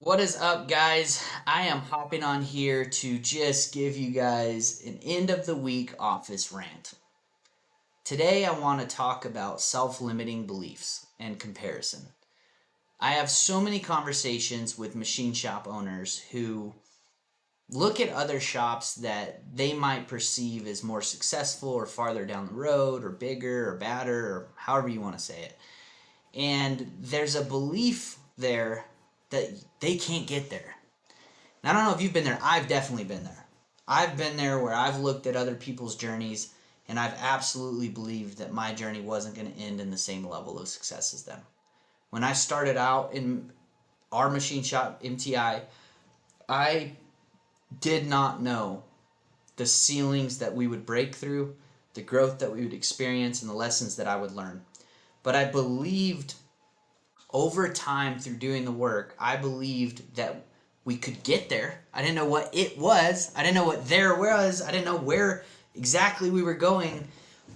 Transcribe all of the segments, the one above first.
What is up, guys? I am hopping on here to just give you guys an end of the week office rant. Today, I want to talk about self limiting beliefs and comparison. I have so many conversations with machine shop owners who look at other shops that they might perceive as more successful or farther down the road or bigger or badder or however you want to say it. And there's a belief there that they can't get there. And I don't know if you've been there. I've definitely been there. I've been there where I've looked at other people's journeys and I've absolutely believed that my journey wasn't going to end in the same level of success as them. When I started out in our machine shop, MTI, I did not know the ceilings that we would break through, the growth that we would experience, and the lessons that I would learn. But I believed over time through doing the work, I believed that we could get there. I didn't know what it was. I didn't know what there was. I didn't know where exactly we were going.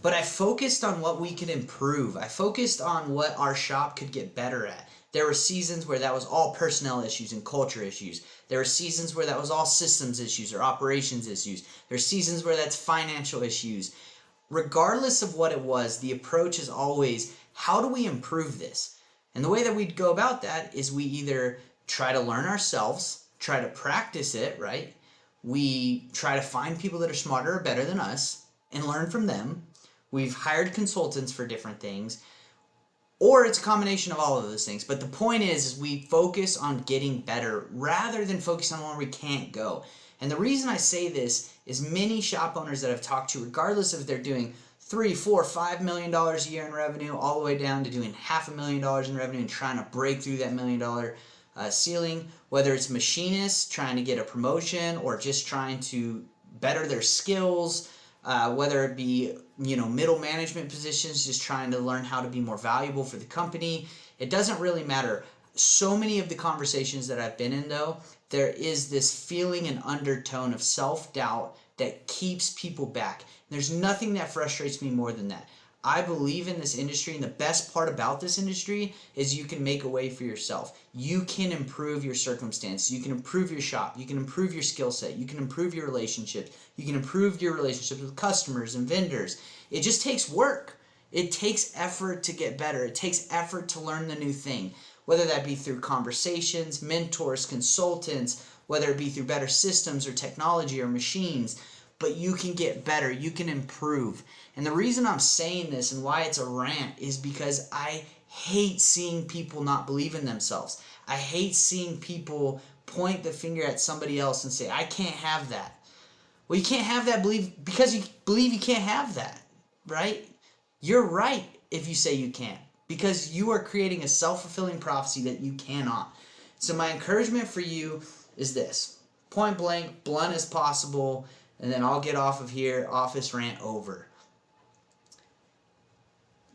But I focused on what we could improve. I focused on what our shop could get better at. There were seasons where that was all personnel issues and culture issues. There were seasons where that was all systems issues or operations issues. There are seasons where that's financial issues. Regardless of what it was, the approach is always, how do we improve this? And the way that we'd go about that is we either try to learn ourselves, try to practice it, right? We try to find people that are smarter or better than us and learn from them. We've hired consultants for different things, or it's a combination of all of those things. But the point is we focus on getting better rather than focus on where we can't go. And the reason I say this is many shop owners that I've talked to, regardless if they're doing $3, $4, $5 million a year in revenue, all the way down to doing $500,000 in revenue and trying to break through that $1 million ceiling, whether it's machinists trying to get a promotion or just trying to better their skills, whether it be middle management positions, just trying to learn how to be more valuable for the company. It doesn't really matter. So many of the conversations that I've been in, though, there is this feeling and undertone of self-doubt that keeps people back. There's nothing that frustrates me more than that. I believe in this industry, and the best part about this industry is you can make a way for yourself. You can improve your circumstances. You can improve your shop. You can improve your skill set. You can improve your relationships. You can improve your relationships with customers and vendors. It just takes work. It takes effort to get better. It takes effort to learn the new thing, whether that be through conversations, mentors, consultants, whether it be through better systems or technology or machines. But you can get better. You can improve. And the reason I'm saying this and why it's a rant is because I hate seeing people not believe in themselves. I hate seeing people point the finger at somebody else and say, I can't have that. Well, you can't have that because you believe you can't have that, right? You're right if you say you can't, because you are creating a self-fulfilling prophecy that you cannot. So my encouragement for you is this: point blank, blunt as possible, and then I'll get off of here. Office rant over.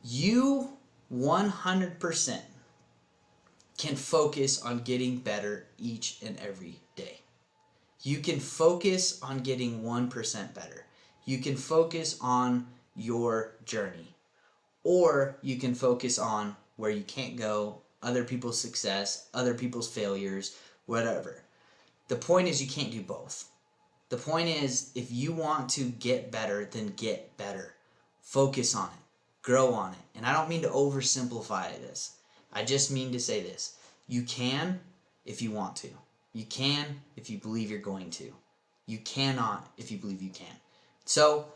You 100% can focus on getting better each and every day. You can focus on getting 1% better. You can focus on your journey. Or you can focus on where you can't go, other people's success, other people's failures, whatever. The point is you can't do both. The point is, if you want to get better, then get better. Focus on it. Grow on it. And I don't mean to oversimplify this. I just mean to say this. You can if you want to. You can if you believe you're going to. You cannot if you believe you can. So,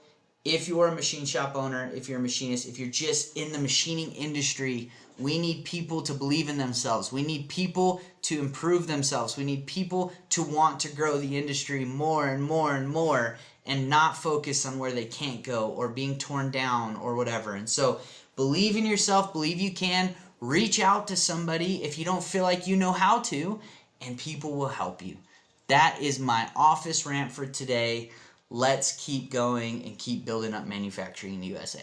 if you're a machine shop owner, if you're a machinist, if you're just in the machining industry, we need people to believe in themselves. We need people to improve themselves. We need people to want to grow the industry more and more and more and not focus on where they can't go or being torn down or whatever. And so believe in yourself, believe you can, reach out to somebody if you don't feel like you know how to, and people will help you. That is my office rant for today. Let's keep going and keep building up manufacturing in the USA.